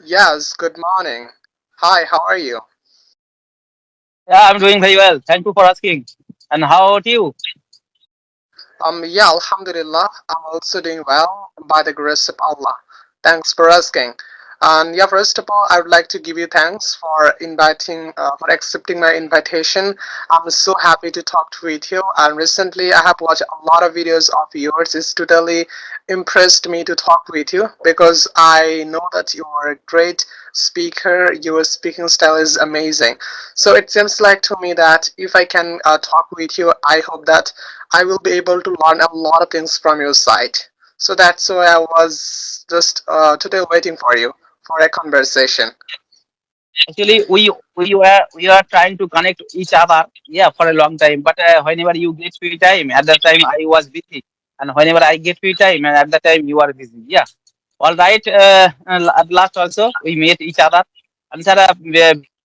Yes, good morning. Hi, how are you? Yeah, I'm doing very well. Thank you for asking. And how about you? Yeah, Alhamdulillah, I'm also doing well by the grace of Allah. Thanks for asking. And yeah, first of all, I would like to give you thanks for accepting my invitation. I'm so happy to talk with you. And recently, I have watched a lot of videos of yours. It's totally impressed me to talk with you because I know that you are a great speaker. Your speaking style is amazing. So it seems like to me that if I can talk with you, I hope that I will be able to learn a lot of things from your side. So that's why I was just today waiting for you for a conversation. Actually, we are trying to connect each other, yeah, for a long time. But whenever you get free time, at that time I was busy, and whenever I get free time, and at that time you are busy. Yeah. All right. At last also we met each other, and sir,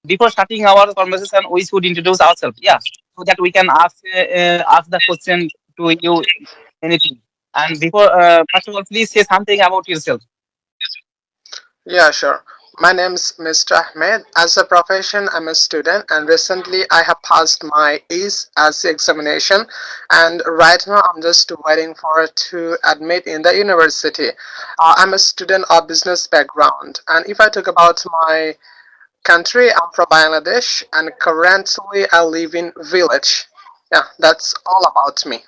before starting our conversation, we should introduce ourselves. Yeah, so that we can ask the question to you anything. And before, first of all, please say something about yourself. Yeah, sure. My name's Mr. Ahmed. As a profession, I'm a student, and recently I have passed my ACE examination. And right now, I'm just waiting for it to admit in the university. I'm a student of business background, and if I talk about my country, I'm from Bangladesh, and currently I live in village. Yeah, that's all about me.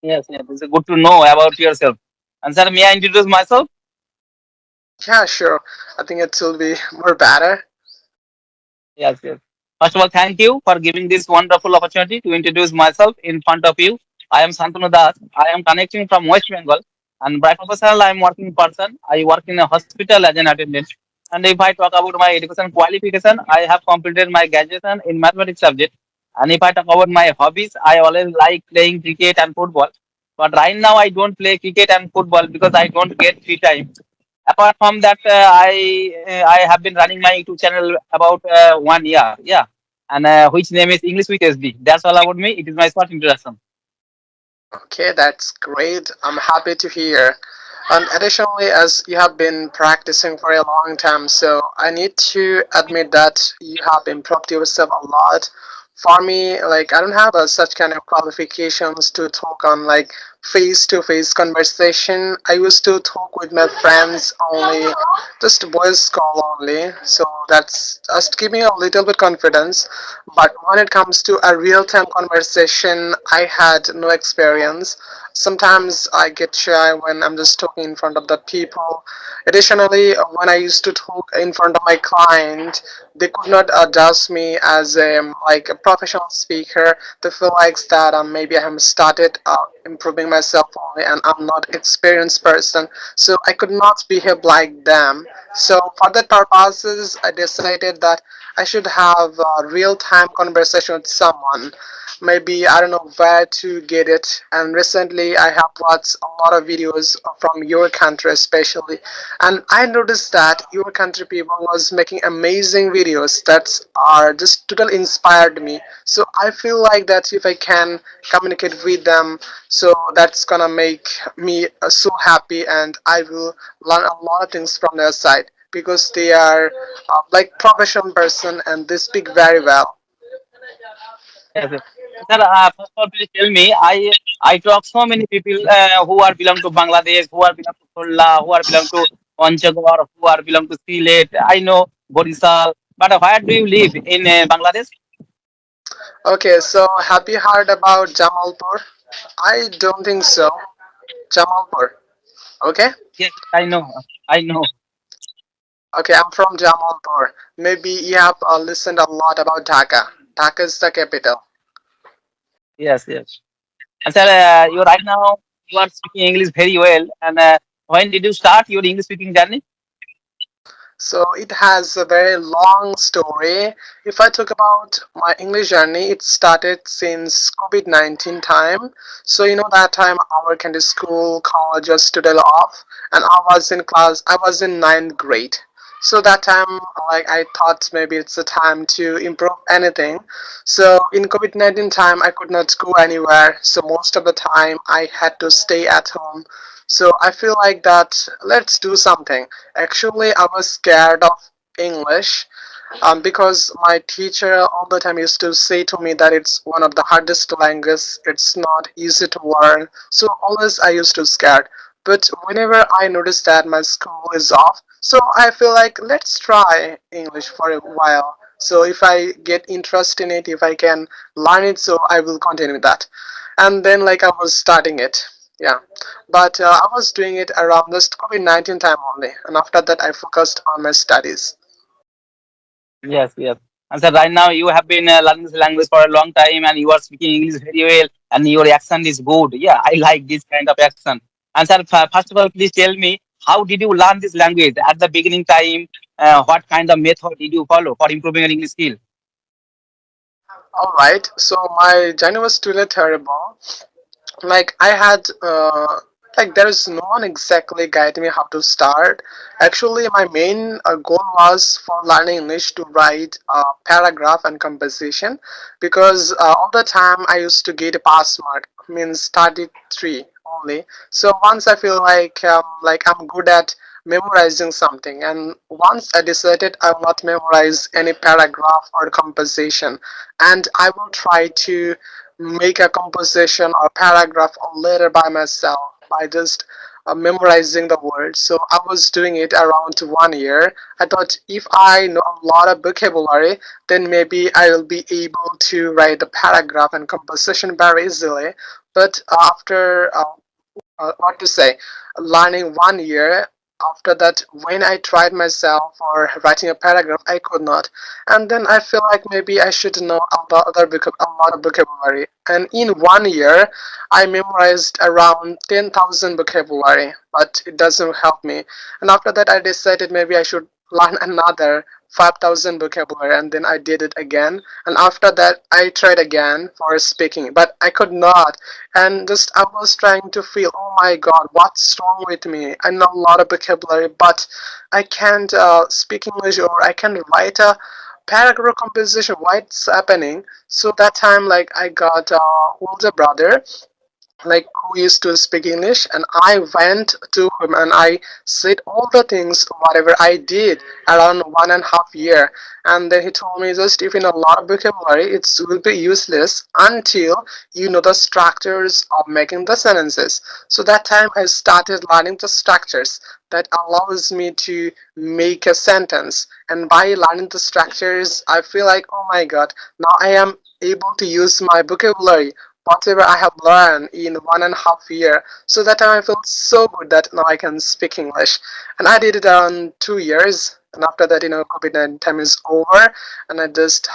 Yes, yes, it's good to know about yourself. And sir, may I introduce myself? Yeah, sure. I think it will be more better. Yes, yes. First of all, thank you for giving this wonderful opportunity to introduce myself in front of you. I am Santanu Das. I am connecting from West Bengal. And by professional, I am working person. I work in a hospital as an attendant. And if I talk about my education qualification, I have completed my graduation in mathematics subject. And if I talk about my hobbies, I always like playing cricket and football. But right now, I don't play cricket and football because I don't get free time. Apart from that, I have been running my YouTube channel about 1 year, yeah, and which name is English with SD. That's all about me. It is my short introduction. Okay, that's great. I'm happy to hear. And additionally, as you have been practicing for a long time, so I need to admit that you have improved yourself a lot. For me, like I don't have such kind of qualifications to talk on like face-to-face conversation. I used to talk with my friends only, just voice call only. So that's just giving a little bit confidence. But when it comes to a real-time conversation, I had no experience. Sometimes I get shy when I'm just talking in front of the people. Additionally, when I used to talk in front of my client, they could not judge me as like a professional speaker. They feel like that maybe I have started improving myself only and I'm not experienced person, so I could not behave like them. So for that purposes, I decided that I should have a real-time conversation with someone. Maybe I don't know where to get it. And recently, I have watched a lot of videos from your country, especially, and I noticed that your country people was making amazing videos that are just totally inspired me. So I feel like that if I can communicate with them, so that's gonna make me so happy, and I will learn a lot of things from their side because they are like professional person and they speak very well. Yes, yes. Sir, first of all, please tell me. I talk so many people who are belong to Bangladesh, who are belong to Kerala, who are belong to Panchagor, who are belong to Sylhet. I know Borisal, but where do you live in Bangladesh? Okay, so have you heard about Jamalpur? I don't think so. Jamalpur. Okay. Yes, I know. I know. Okay, I'm from Jamalpur. Maybe you have listened a lot about Dhaka. Dhaka is the capital. Yes, yes. And sir, you right now you are speaking English very well. And when did you start your English speaking journey? So it has a very long story. If I talk about my English journey, it started since COVID-19 time. So you know that time our country school, college was still off, and I was in ninth grade. So that time, like I thought maybe it's the time to improve anything. So in COVID-19 time, I could not go anywhere. So most of the time, I had to stay at home. So I feel like that let's do something. Actually, I was scared of English because my teacher all the time used to say to me that it's one of the hardest languages, it's not easy to learn, so always I used to scared. But whenever I notice that my school is off, so I feel like let's try English for a while. So if I get interest in it, if I can learn it, so I will continue that. And then like I was starting it, yeah. But I was doing it around this COVID-19 time only, and after that I focused on my studies. Yes, yes. And so right now you have been learning this language for a long time and you are speaking English very well and your accent is good. Yeah, I like this kind of accent. And sir, first of all, please tell me, how did you learn this language at the beginning time? What kind of method did you follow for improving your English skill? All right, so my journey was truly terrible. Like I had like there is no one exactly guide me how to start. Actually, my main goal was for learning English to write a paragraph and composition, because all the time I used to get a pass mark, means 33 only. So once I feel like I'm good at memorizing something, and once I decided I will not memorize any paragraph or composition, and I will try to make a composition or paragraph or letter by myself by just memorizing the words. So I was doing it around 1 year. I thought if I know a lot of vocabulary, then maybe I will be able to write the paragraph and composition very easily. But after what to say, learning 1 year, after that when I tried myself for writing a paragraph I could not, and then I feel like maybe I should know a lot of vocabulary, and in 1 year I memorized around 10,000 vocabulary, but it doesn't help me. And after that I decided maybe I should learn another 5,000 vocabulary, and then I did it again, and after that I tried again for speaking, but I could not. And just I was trying to feel, oh my god, what's wrong with me? I know a lot of vocabulary, but I can't speak English, or I can't write a paragraph composition. What's happening? So that time, like I got a older brother, like who used to speak English, and I went to him and I said all the things whatever I did around 1.5 year, and then he told me just if you know a lot of vocabulary it will be useless until you know the structures of making the sentences. So that time I started learning the structures that allows me to make a sentence, and by learning the structures I feel like oh my god, now I am able to use my vocabulary whatever I have learned in 1.5 year. So that time I felt so good that now I can speak English. And I did it around 2 years. And after that, COVID-19 time is over, and I just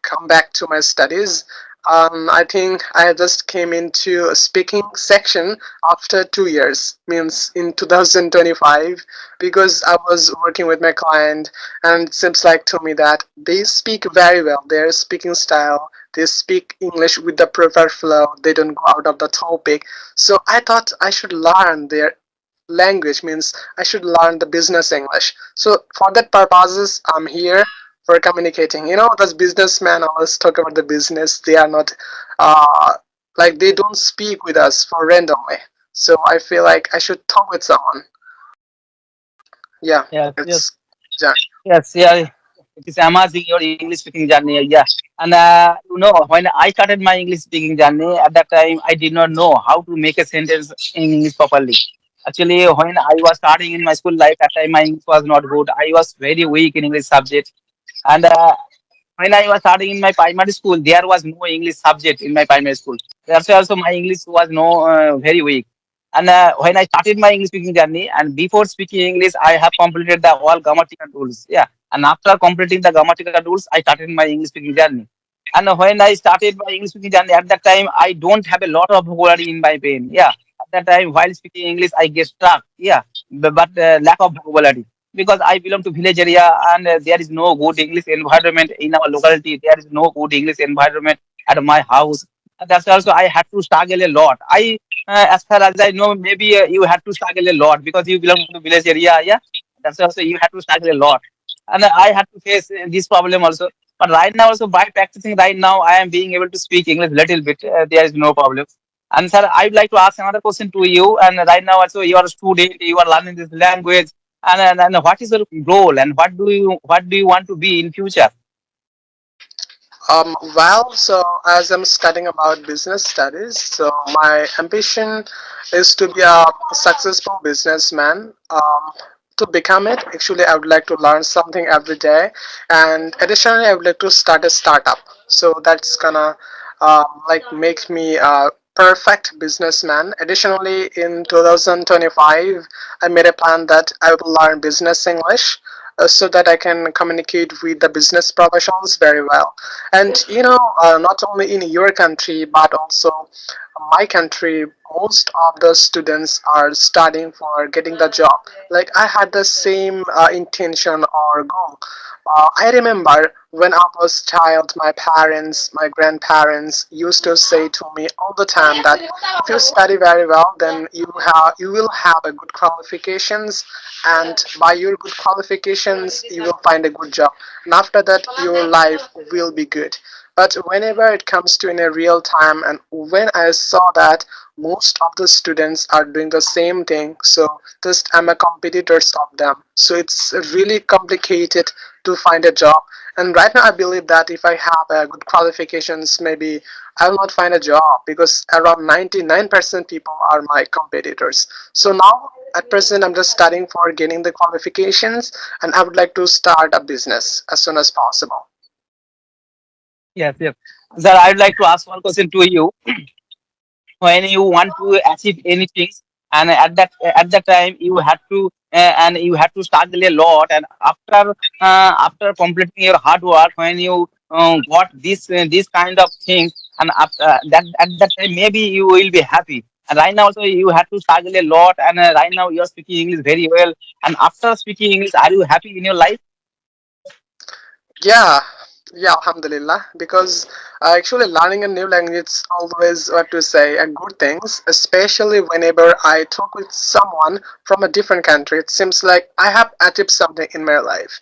come back to my studies. I think I just came into a speaking section after 2 years, means in 2025, because I was working with my client, and it seems like to me that they speak very well. Their speaking style, they speak English with the proper flow. They don't go out of the topic. So I thought I should learn their language, means I should learn the business English. So for that purposes, I'm here for communicating. Those businessmen always talk about the business. They are not, uh, like they don't speak with us for randomly. So I feel like I should talk with someone. Yeah, Yes, yes. it's yeah. Yes, yeah, it is amazing your English speaking journey. Yeah, and when I started my English speaking journey, at that time I did not know how to make a sentence in English properly. Actually, when I was starting in my school life, at that time my English was not good. I was very weak in English subject, and when I was starting in my primary school, there was no English subject in my primary school. That's why also my English was no very weak. And when I started my English speaking journey, and before speaking English, I have completed the all grammatical rules. Yeah, and after completing the grammatical rules, I started my English speaking journey. And when I started my English speaking journey, at that time I don't have a lot of vocabulary in my brain. Yeah, at that time while speaking English, I get stuck. Yeah, but lack of vocabulary because I belong to village area and there is no good English environment in our locality. There is no good English environment at my house. And that's also I had to struggle a lot. As far as I know, maybe you had to struggle a lot because you belong to village area. Yeah, that's also you had to struggle a lot, and I had to face this problem also. But right now, also by practicing right now, I am being able to speak English little bit. There is no problem. And sir, I would like to ask another question to you. And right now, also, you are a student, you are learning this language, and what is your goal, and what do you want to be in future? So as I'm studying about business studies, so my ambition is to be a successful businessman. To become it, actually, I would like to learn something every day, and additionally, I would like to start a startup. So that's gonna like make me a perfect businessman. Additionally, in 2025, I made a plan that I will learn business English so that I can communicate with the business professionals very well. And not only in your country but also my country, most of the students are studying for getting the job. Like I had the same intention or goal. I remember when I was child, my parents, my grandparents used to say to me all the time that if you study very well, then you will have a good qualifications, and by your good qualifications, you will find a good job, and after that, your life will be good. But whenever it comes to in a real time, and when I saw that most of the students are doing the same thing, so just I'm a competitors of them. So it's really complicated to find a job. And right now, I believe that if I have good qualifications, maybe I will not find a job because around 99% people are my competitors. So now, at present, I'm just studying for getting the qualifications, and I would like to start a business as soon as possible. Yes, yes. Sir, I'd like to ask one question to you. When you want to achieve anything, and at that time you have to struggle a lot, and after completing your hard work, when you got this kind of things, and after that, at that time maybe you will be happy. And right now also you have to struggle a lot, and right now you are speaking English very well, and after speaking English, are you happy in your life? Yeah, yeah, Alhamdulillah. Because actually, learning a new language is always what to say a good things, especially whenever I talk with someone from a different country. It seems like I have achieved something in my life.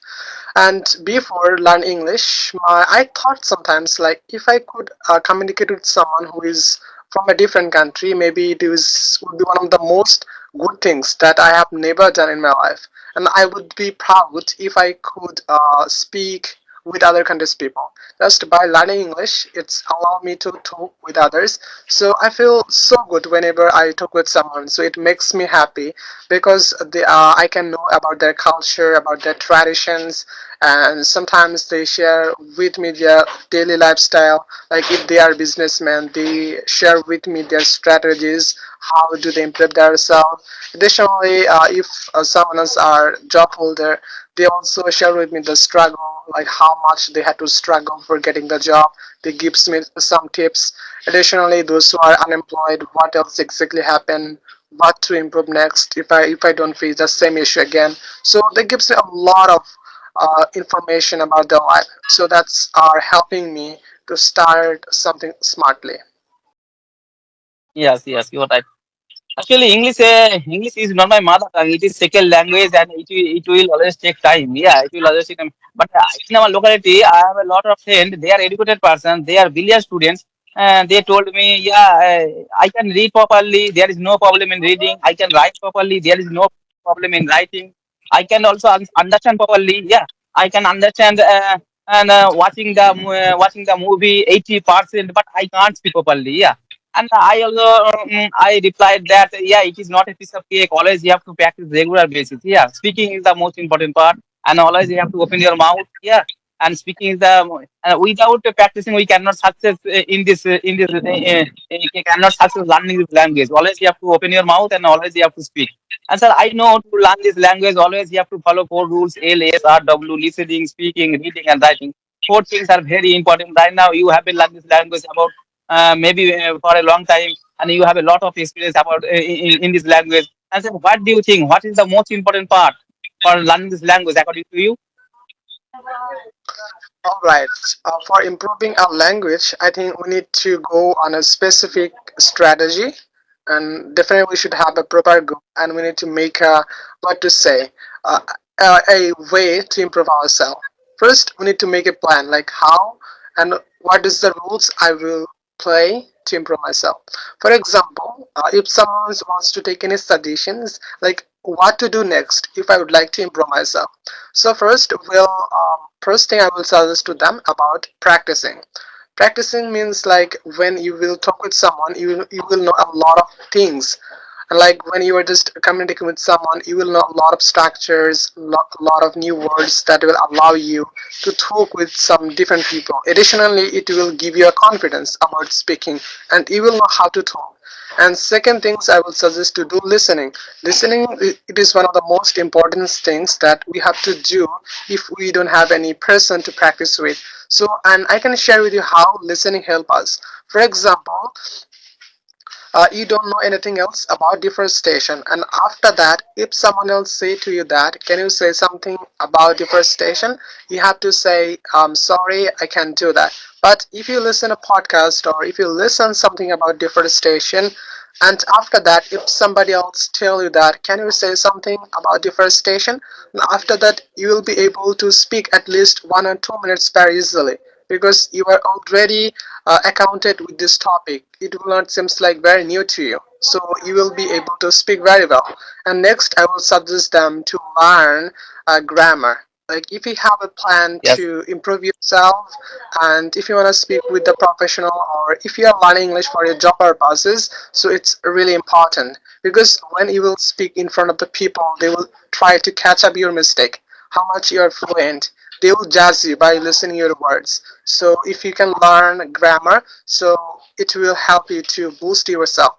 And before learn English, I thought sometimes like if I could communicate with someone who is from a different country, maybe would be one of the most good things that I have never done in my life. And I would be proud if I could speak with other countries' people. Just by learning English, it's allowed me to talk with others. So I feel so good whenever I talk with someone. So it makes me happy because I can know about their culture, about their traditions, and sometimes they share with me their daily lifestyle. Like if they are businessmen, they share with me their strategies, how do they improve themselves. Additionally, if someone else are job holder, they also share with me the struggle, like how much they had to struggle for getting the job. They gives me some tips. Additionally, those who are unemployed, what else exactly happened, what to improve next if I don't face the same issue again. So that gives me a lot of information about their life. So that's are helping me to start something smartly. Yes, yes, you're right. Actually, English is not my mother tongue. It is second language, and it will always take time. Yeah, it will always take time. But in our locality, I have a lot of friends. They are educated persons. They are brilliant students. And they told me, yeah, I can read properly. There is no problem in reading. I can write properly. There is no problem in writing. I can also understand properly. Yeah, I can understand and watching the movie 80%, but I can't speak properly. Yeah, and I also I replied that yeah, it is not a piece of cake. Always you have to practice regular basis. Yeah, speaking is the most important part, and always you have to open your mouth. Yeah, and speaking is the without practicing we cannot success you cannot success learning this language. Always you have to open your mouth, and always you have to speak. And sir, I know to learn this language, always you have to follow four rules: L, S, R, W, listening, speaking, reading, and writing. Four things are very important. Right now, you have been learning this language about maybe for a long time, and you have a lot of experience about in this language. And so what do you think, what is the most important part for learning this language according to you? All right. For improving our language, I think we need to go on a specific strategy, and definitely we should have a proper goal, and we need to make a what to say uh, a way to improve ourselves. First, we need to make a plan, like how and what is the rules I will play to improve myself. For example, if someone wants to take any suggestions, like what to do next if I would like to improve myself. So first thing I will suggest to them about practicing. Practicing means like when you will talk with someone, you will know a lot of things. And like when you are just communicating with someone, you will know a lot of structures, a lot of new words that will allow you to talk with some different people. Additionally, it will give you a confidence about speaking, and you will know how to talk. And second things I would suggest to do listening. Listening, it is one of the most important things that we have to do if we don't have any person to practice with. So, and I can share with you how listening help us. For example, you don't know anything else about deforestation, and after that if someone else say to you that can you say something about deforestation, you have to say sorry, I can't do that. But if you listen a podcast or if you listen something about deforestation, and after that if somebody else tell you that can you say something about deforestation, after that you will be able to speak at least 1 or 2 minutes very easily, because you are already accounted with this topic. It will not seem like very new to you, so you will be able to speak very well. And next I will suggest them to learn grammar. Like if you have a plan Yes. to improve yourself, and if you want to speak with the professional, or if you are learning English for your job purposes, so it's really important, because when you will speak in front of the people, they will try to catch up your mistake, how much you are fluent. They will judge you by listening your words. So if you can learn grammar, so it will help you to boost yourself,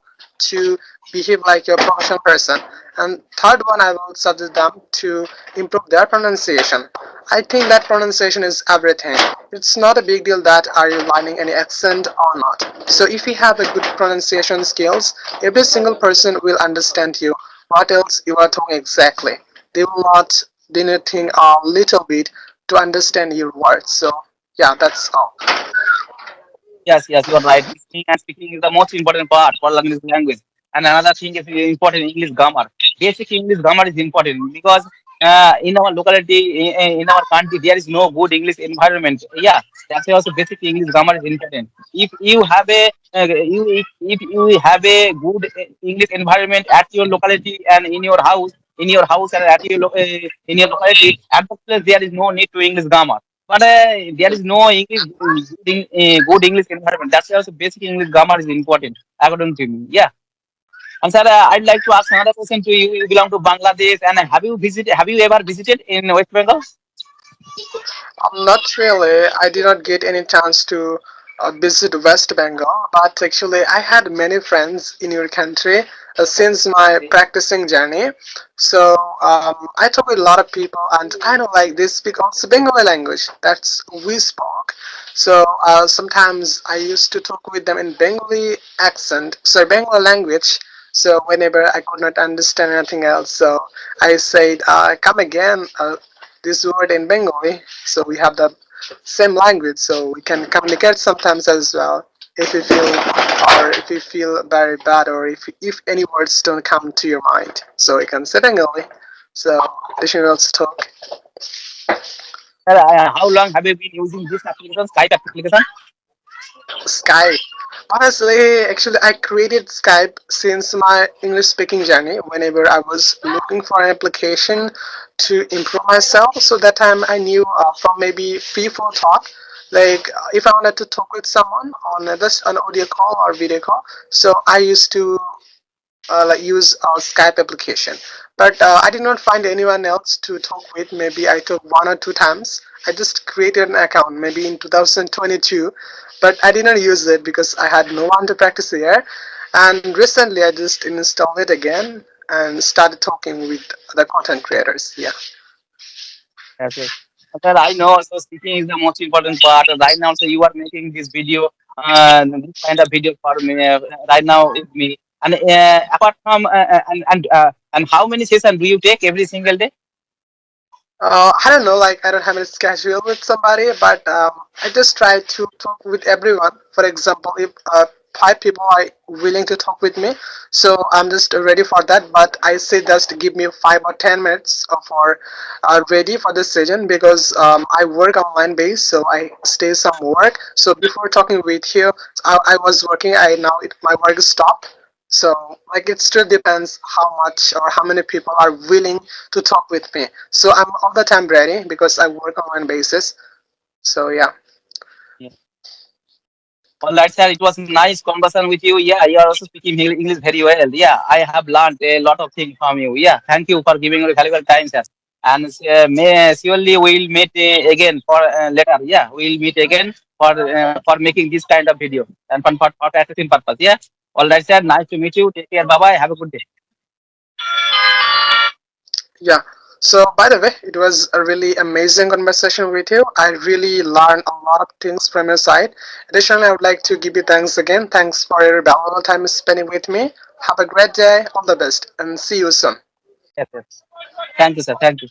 to behave like a professional person. And third one, I will suggest them to improve their pronunciation. I think that pronunciation is everything. It's not a big deal that are you learning any accent or not. So if you have a good pronunciation skills, every single person will understand you. What else you are talking exactly? They will not do anything a little bit to understand your words. So yeah, that's all. Yes, yes, you are right. Listening and speaking is the most important part for learning this language. And another thing is important English grammar. Basic English grammar is important because in our locality, in our country, there is no good English environment. Yeah, that's why also basic English grammar is important. If you have a if you have a good English environment at your locality and in your house and at your in your locality, at the place there is no need to English grammar. But there is no English good English environment. That's why also basic English grammar is important, according to me. Yeah. And sir, I'd like to ask another question to you. You belong to Bangladesh, and have you ever visited in West Bengal? Not really. I did not get any chance to visit West Bengal, but actually, I had many friends in your country since my practicing journey. So I talk with a lot of people, and I know like they speak also Bengali language. That's we spoke. So sometimes I used to talk with them in Bengali accent, so Bengali language. So whenever I could not understand anything else, so I said, "Come again." This word in Bengali, so we have the same language, so we can communicate sometimes as well. If you feel, or if you feel very bad, or if any words don't come to your mind, so you can say Bengali. So they should also talk. Sir, how long have you been using this application, Skype application? Skype. Honestly, actually, I created Skype since my English speaking journey. Whenever I was looking for an application to improve myself, so that time I knew from maybe people talk. Like if I wanted to talk with someone on just an audio call or video call, so I used to like use our Skype application. But I did not find anyone else to talk with. Maybe I took 1 or 2 times. I just created an account maybe in 2022, but I did not use it because I had no one to practice here. And recently I just installed it again and started talking with the content creators. Yeah. Yes, yes. Sir, I know. So speaking is the most important part. Right now, so you are making this video, this kind of video for me right now with me. And apart from and how many sessions do you take every single day? I don't know, like I don't have any schedule with somebody, but I just try to talk with everyone. For example, if five people are willing to talk with me, so I'm just ready for that. But I say just give me 5 or 10 minutes for ready for this session, because I work online base, so I stay some work. So before talking with you, I was working. I now my work is stopped. So like it still depends how much or how many people are willing to talk with me. So I'm all the time ready because I work online basis. So yeah. Yeah. All right, sir. It was nice conversation with you. Yeah, you are also speaking English very well. Yeah, I have learned a lot of things from you. Yeah, thank you for giving your valuable time, sir. And may surely we'll meet again for later. Yeah, we'll meet again for making this kind of video and for practicing purpose. Yeah. All right, sir. Nice to meet you. Take care. Bye bye. Have a good day. Yeah. So, by the way, it was a really amazing conversation with you. I really learned a lot of things from your side. Additionally, I would like to give you thanks again. Thanks for your valuable time spending with me. Have a great day. All the best, and see you soon. Yes, yes. Thank you, sir. Thank you.